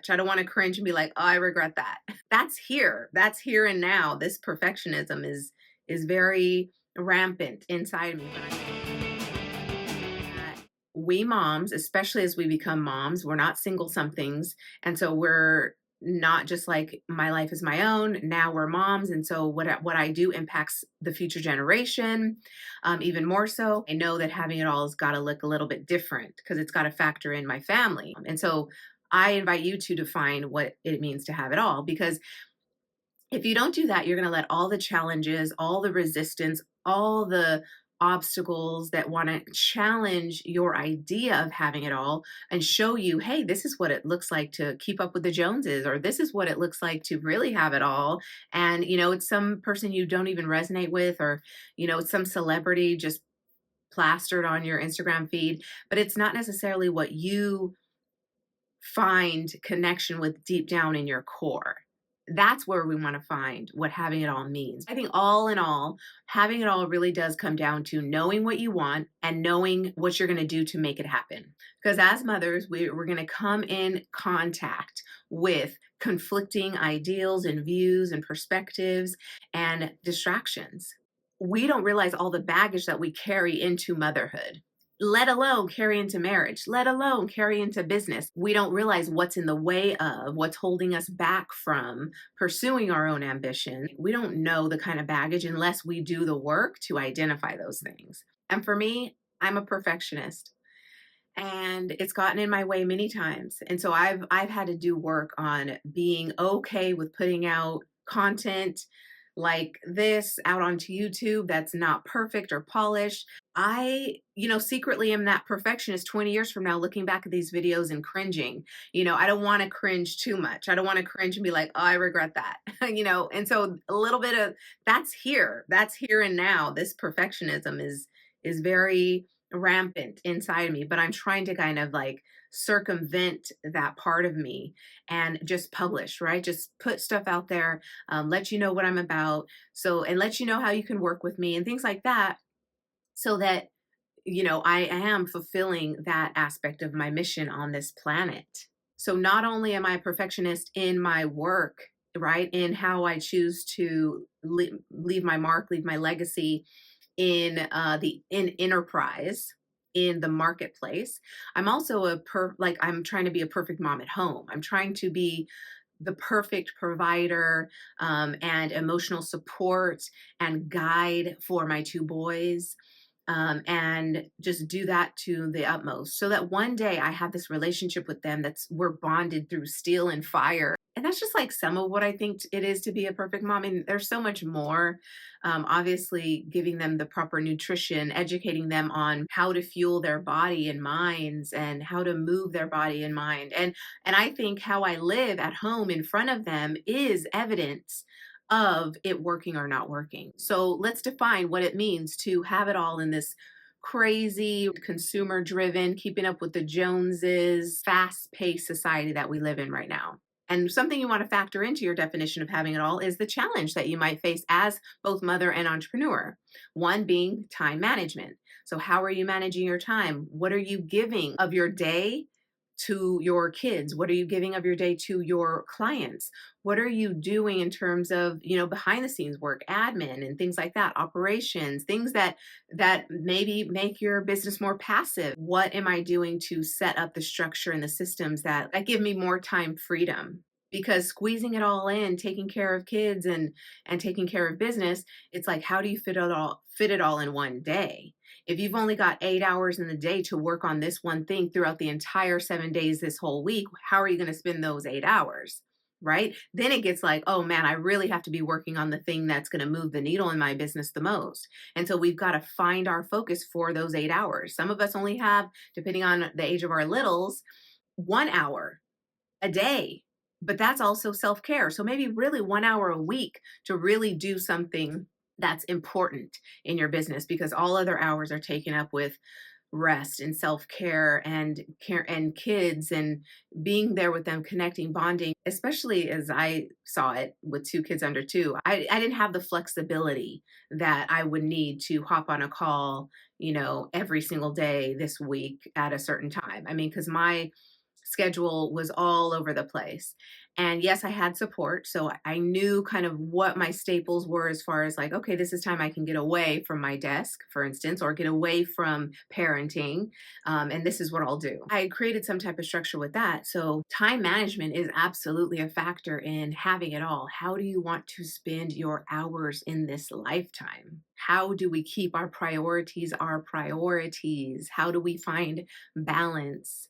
much. I don't want to cringe and be like, oh, I regret that. That's here. That's here and now. This perfectionism is very rampant inside me. We moms, especially as we become moms, we're not single somethings. And so we're not just like my life is my own. Now we're moms. And so what I do impacts the future generation, even more so. I know that having it all has got to look a little bit different because it's got to factor in my family. And so I invite you to define what it means to have it all, because if you don't do that, you're going to let all the challenges, all the resistance, all the obstacles that want to challenge your idea of having it all and show you, hey, this is what it looks like to keep up with the Joneses, or this is what it looks like to really have it all. And, it's some person you don't even resonate with, or, it's some celebrity just plastered on your Instagram feed, but it's not necessarily what you find connection with deep down in your core. That's where we want to find what having it all means. I think all in all, having it all really does come down to knowing what you want and knowing what you're going to do to make it happen. Because as mothers, we're going to come in contact with conflicting ideals and views and perspectives and distractions. We don't realize all the baggage that we carry into motherhood, let alone carry into marriage, let alone carry into business. We don't realize what's in the way of, what's holding us back from pursuing our own ambition. We don't know the kind of baggage unless we do the work to identify those things. And for me, I'm a perfectionist, and it's gotten in my way many times. And so I've had to do work on being okay with putting out content like this out onto YouTube that's not perfect or polished. I, secretly am that perfectionist 20 years from now, looking back at these videos and cringing. I don't want to cringe too much. I don't want to cringe and be like, oh, I regret that. And so a little bit of that's here and now. This perfectionism is very rampant inside me, but I'm trying to kind of like circumvent that part of me and just publish, right? Just put stuff out there, let you know what I'm about. So, and let you know how you can work with me and things like that, so that, I am fulfilling that aspect of my mission on this planet. So not only am I a perfectionist in my work, right, in how I choose to leave my mark, leave my legacy in in enterprise, in the marketplace. I'm also I'm trying to be a perfect mom at home. I'm trying to be the perfect provider, and emotional support and guide for my two boys, and just do that to the utmost, so that one day I have this relationship with them we're bonded through steel and fire. And that's just like some of what I think it is to be a perfect mom. I mean, there's so much more. Obviously, giving them the proper nutrition, educating them on how to fuel their body and minds, and how to move their body and mind. And I think how I live at home in front of them is evidence of it working or not working. So let's define what it means to have it all in this crazy, consumer driven, keeping up with the Joneses, fast paced society that we live in right now. And something you want to factor into your definition of having it all is the challenge that you might face as both mother and entrepreneur. One being time management. So how are you managing your time? What are you giving of your day to your kids? What are you giving of your day to your clients? What are you doing in terms of, behind the scenes work, admin and things like that, operations, things that maybe make your business more passive? What am I doing to set up the structure and the systems that give me more time freedom? Because squeezing it all in, taking care of kids and taking care of business, it's like, how do you fit it all in one day? If you've only got 8 hours in the day to work on this one thing throughout the entire 7 days this whole week, how are you going to spend those 8 hours? Right? Then it gets like, oh man, I really have to be working on the thing that's going to move the needle in my business the most. And so we've got to find our focus for those 8 hours. Some of us only have, depending on the age of our littles, 1 hour a day, but that's also self-care. So maybe really 1 hour a week to really do something that's important in your business, because all other hours are taken up with rest and self-care and care and kids and being there with them, connecting, bonding. Especially as I saw it with 2 kids under 2, I didn't have the flexibility that I would need to hop on a call, every single day this week at a certain time. I mean, because my schedule was all over the place. And yes, I had support. So I knew kind of what my staples were as far as like, okay, this is time I can get away from my desk, for instance, or get away from parenting. And this is what I'll do. I created some type of structure with that. So time management is absolutely a factor in having it all. How do you want to spend your hours in this lifetime? How do we keep our priorities our priorities? How do we find balance?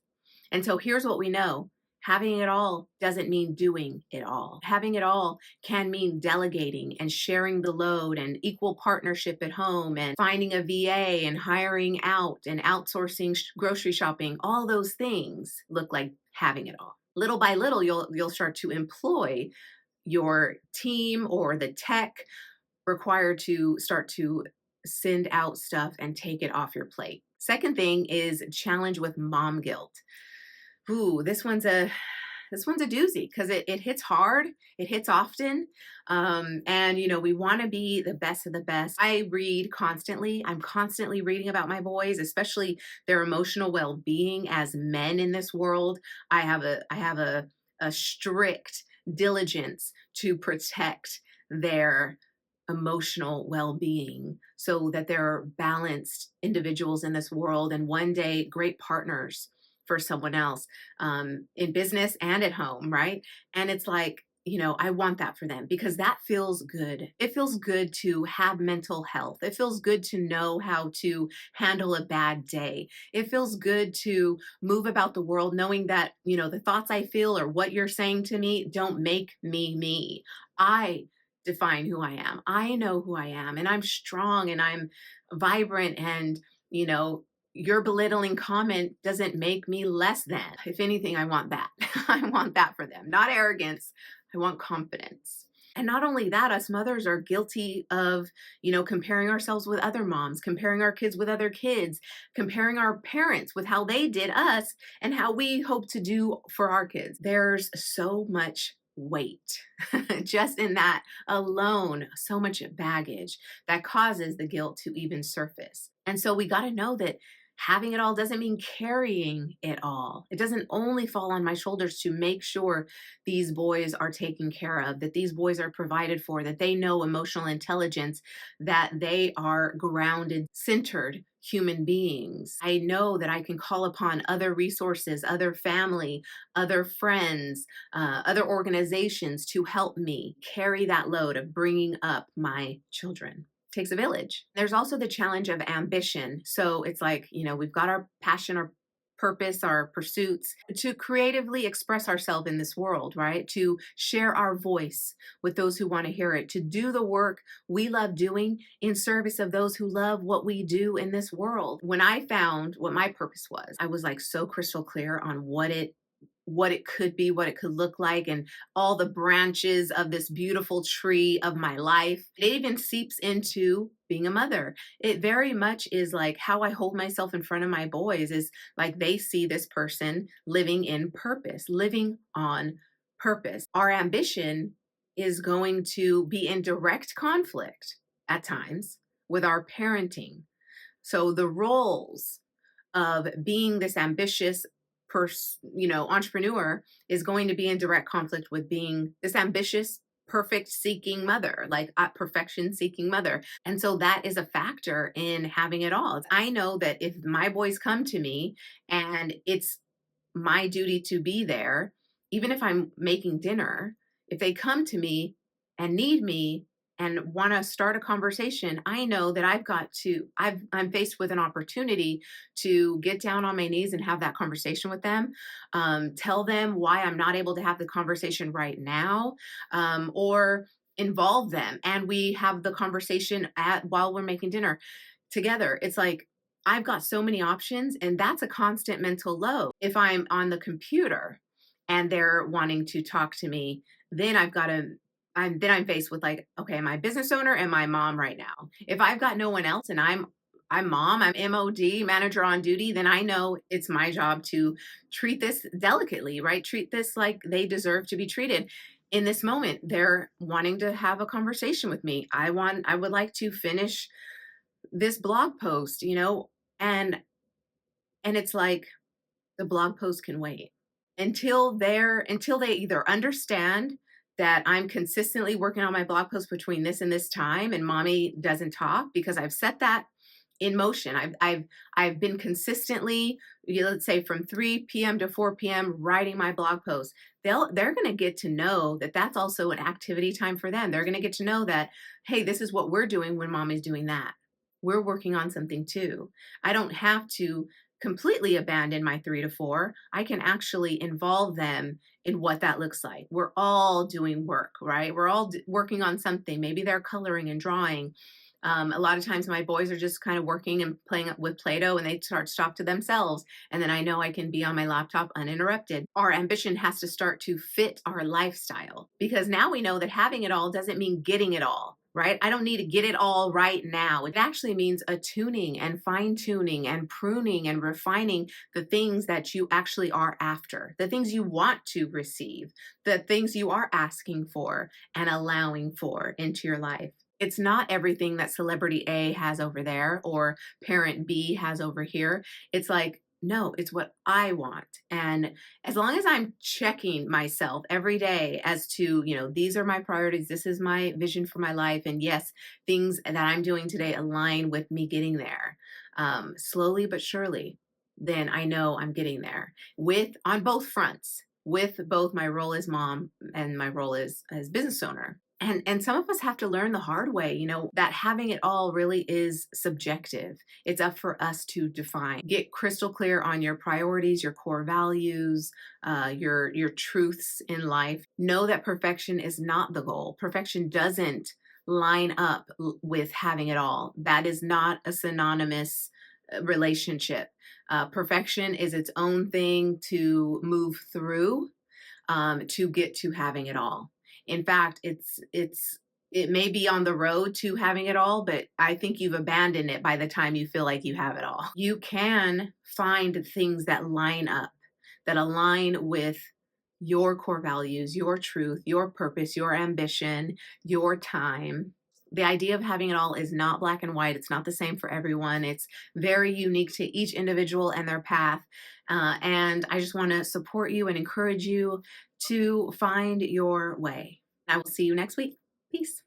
And so here's what we know. Having it all doesn't mean doing it all. Having it all can mean delegating and sharing the load and equal partnership at home and finding a VA and hiring out and outsourcing grocery shopping. All those things look like having it all. Little by little, you'll start to employ your team or the tech required to start to send out stuff and take it off your plate. Second thing is challenge with mom guilt. Ooh, this one's a doozy because it hits hard, it hits often, and we want to be the best of the best. I read constantly. I'm constantly reading about my boys, especially their emotional well-being as men in this world. I have a strict diligence to protect their emotional well-being so that they're balanced individuals in this world and one day great partners for someone else, in business and at home, right? And it's like, I want that for them because that feels good. It feels good to have mental health. It feels good to know how to handle a bad day. It feels good to move about the world knowing that, the thoughts I feel or what you're saying to me don't make me me. I define who I am. I know who I am, and I'm strong and I'm vibrant, and, your belittling comment doesn't make me less than. If anything, I want that. I want that for them. Not arrogance. I want confidence. And not only that, us mothers are guilty of, comparing ourselves with other moms, comparing our kids with other kids, comparing our parents with how they did us and how we hope to do for our kids. There's so much weight just in that alone, so much baggage that causes the guilt to even surface. And so we got to know that having it all doesn't mean carrying it all. It doesn't only fall on my shoulders to make sure these boys are taken care of, that these boys are provided for, that they know emotional intelligence, that they are grounded, centered human beings. I know that I can call upon other resources, other family, other friends, other organizations to help me carry that load of bringing up my children. Takes a village. There's also the challenge of ambition. So it's like, we've got our passion, our purpose, our pursuits to creatively express ourselves in this world, right? To share our voice with those who want to hear it, to do the work we love doing in service of those who love what we do in this world. When I found what my purpose was, I was like so crystal clear on what it could be, what it could look like, and all the branches of this beautiful tree of my life. It even seeps into being a mother. It very much is like how I hold myself in front of my boys is like they see this person living in purpose, living on purpose. Our ambition is going to be in direct conflict at times with our parenting. So the roles of being this ambitious entrepreneur is going to be in direct conflict with being this ambitious, perfect seeking mother, like a perfection seeking mother. And so that is a factor in having it all. I know that if my boys come to me and it's my duty to be there, even if I'm making dinner, if they come to me and need me and want to start a conversation, I know that I'm faced with an opportunity to get down on my knees and have that conversation with them, tell them why I'm not able to have the conversation right now, or involve them. And we have the conversation while we're making dinner together. It's like, I've got so many options, and that's a constant mental load. If I'm on the computer and they're wanting to talk to me, then I'm faced with like, okay, am I business owner and my mom right now? If I've got no one else and I'm mom, I'm MOD, manager on duty, then I know it's my job to treat this delicately, right? Treat this like they deserve to be treated. In this moment, they're wanting to have a conversation with me. I would like to finish this blog post, and it's like the blog post can wait. until they either understand that I'm consistently working on my blog post between this and this time and mommy doesn't talk, because I've set that in motion. I've been consistently, let's say from 3 p.m. to 4 p.m. writing my blog post. They're going to get to know that that's also an activity time for them. They're going to get to know that, hey, this is what we're doing when mommy's doing that. We're working on something too. I don't have to completely abandon my 3 to 4. I can actually involve them in what that looks like. We're all doing work, right? We're all working on something. Maybe they're coloring and drawing. A lot of times my boys are just kind of working and playing with Play-Doh, and they start to talk to themselves. And then I know I can be on my laptop uninterrupted. Our ambition has to start to fit our lifestyle, because now we know that having it all doesn't mean getting it all, right? I don't need to get it all right now. It actually means attuning and fine tuning and pruning and refining the things that you actually are after, the things you want to receive, the things you are asking for and allowing for into your life. It's not everything that celebrity A has over there or parent B has over here. It's like, no, it's what I want. And as long as I'm checking myself every day as to, these are my priorities, this is my vision for my life. And yes, things that I'm doing today align with me getting there, slowly but surely, then I know I'm getting there on both fronts, with both my role as mom and my role as business owner. And some of us have to learn the hard way, that having it all really is subjective. It's up for us to define. Get crystal clear on your priorities, your core values, your truths in life. Know that perfection is not the goal. Perfection doesn't line up with having it all. That is not a synonymous relationship. Perfection is its own thing to move through, to get to having it all. In fact, it may be on the road to having it all, but I think you've abandoned it by the time you feel like you have it all. You can find things that line up, that align with your core values, your truth, your purpose, your ambition, your time. The idea of having it all is not black and white. It's not the same for everyone. It's very unique to each individual and their path. And I just want to support you and encourage you to find your way. I will see you next week. Peace.